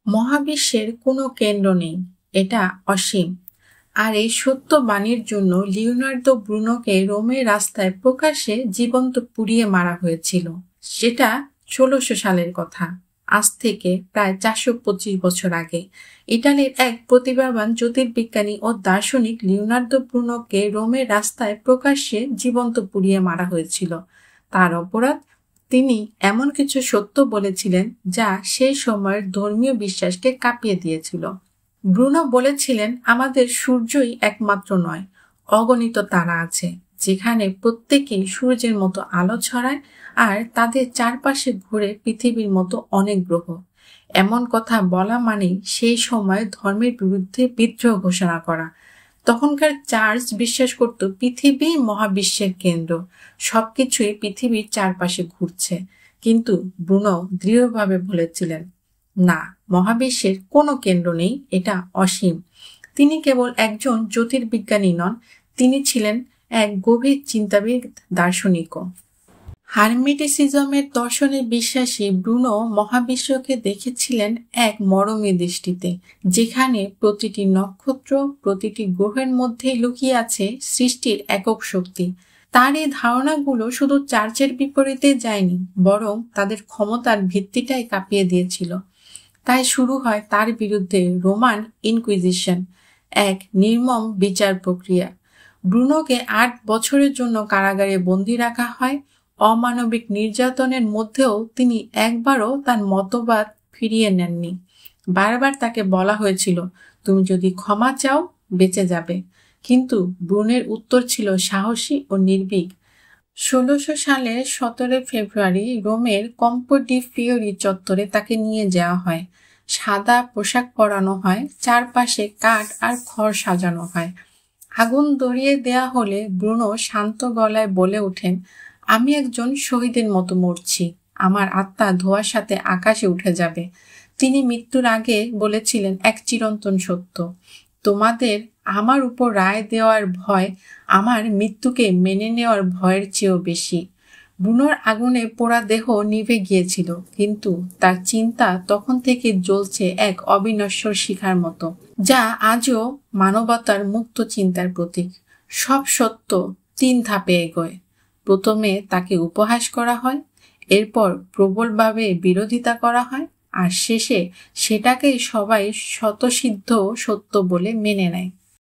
মহাবিশ্বের কোনো কেন্দ্র নেই, এটা অসীম। আর এই সত্য বাণীর জন্য লিওনার্দো ব্রুনোকে রোমের রাস্তায় প্রকাশ্যে জীবন্ত পুড়িয়ে মারা হয়েছিল। সেটা ১৬০০ সালের কথা, আজ থেকে প্রায় ৪২৫ বছর আগে। ইটালির এক প্রতিভাবান জ্যোতির্বিজ্ঞানী ও দার্শনিক লিওনার্দো ব্রুনোকে রোমের রাস্তায় প্রকাশ্যে জীবন্ত পুড়িয়ে মারা হয়েছিল। তার অপরাধ, তিনি এমন কিছু সত্য বলেছিলেন যা সেই সময়ের ধর্মীয় বিশ্বাসকে কাঁপিয়ে দিয়েছিল। ব্রুনো বলেছিলেন, আমাদের সূর্যই একমাত্র নয়, অগণিত তারা আছে যেখানে প্রত্যেকেই সূর্যের মতো আলো ছড়ায়, আর তাদের চারপাশে ঘুরে পৃথিবীর মতো অনেক গ্রহ। এমন কথা বলা মানেই সেই সময় ধর্মের বিরুদ্ধে বিদ্রোহ ঘোষণা করা। তখনকার চার্চ বিশ্বাস করত পৃথিবী মহাবিশ্বের কেন্দ্র, সবকিছুই পৃথিবীর চারপাশে ঘুরছে। কিন্তু ব্রুনো দৃঢ়ভাবে বলেছিলেন, না, মহাবিশ্বের কোনো কেন্দ্র নেই, এটা অসীম। তিনি কেবল একজন জ্যোতির্বিজ্ঞানী নন, তিনি ছিলেন এক গভীর চিন্তাবিদ, দার্শনিকও। হার্মেটিসিজমের দর্শনে বিশ্বাসী ব্রুনো মহাবিশ্বকে দেখেছিলেন এক মরমী দৃষ্টিতে, যেখানে প্রতিটি নক্ষত্র, প্রতিটি গ্রহের মধ্যেই লুকিয়ে আছে সৃষ্টির একক শক্তি। তার এই ধারণাগুলো শুধু চার্চের বিপরীতে যায়নি, বরং তাদের ক্ষমতার ভিত্তিটাই কাঁপিয়ে দিয়েছিল। তাই শুরু হয় তার বিরুদ্ধে রোমান ইনকুইজিশন, এক নির্মম বিচার প্রক্রিয়া। ব্রুনোকে ৮ বছরের জন্য কারাগারে বন্দী রাখা হয়। অমানবিক নির্যাতনের মধ্যেও তিনি একবারও তার মতবাদ ফিরিয়ে নেননি। বারবার তাকে বলা হয়েছিল, তুমি যদি ক্ষমা চাও বেঁচে যাবে। কিন্তু ব্রুনের উত্তর ছিল সাহসী ও নির্ভীক। ১৬০০ সালের ১৭ ফেব্রুয়ারি রোমের কম্পো ডি ফিওরি চত্বরে তাকে নিয়ে যাওয়া হয়। সাদা পোশাক পরানো হয়, চারপাশে কাঠ আর খড় সাজানো হয়। আগুন ধরিয়ে দেয়া হলে ব্রুনো শান্ত গলায় বলে ওঠেন, আমি একজন শহীদের মতো মরছি, আমার আত্মা ধোঁয়ার সাথে আকাশে উঠে যাবে। তিনি মৃত্যুর আগে বলেছিলেন এক চিরন্তন সত্য, তোমাদের আমার উপর রায় দেওয়ার ভয় আমার মৃত্যুকে মেনে নেওয়ার ভয়ের চেয়েও বেশি। ব্রুনোর আগুনে পোড়া দেহ নিভে গিয়েছিল, কিন্তু তার চিন্তা তখন থেকে জ্বলছে এক অবিনশ্বর শিখার মতো, যা আজও মানবতার মুক্ত চিন্তার প্রতীক। সব সত্য ৩ ধাপে এগোয়। প্রথমে তাকে উপহাস করা হয়, এরপর প্রবলভাবে বিরোধিতা করা হয়, আর শেষে সেটাকেই সবাই স্বতঃসিদ্ধ সত্য বলে মেনে নেয়।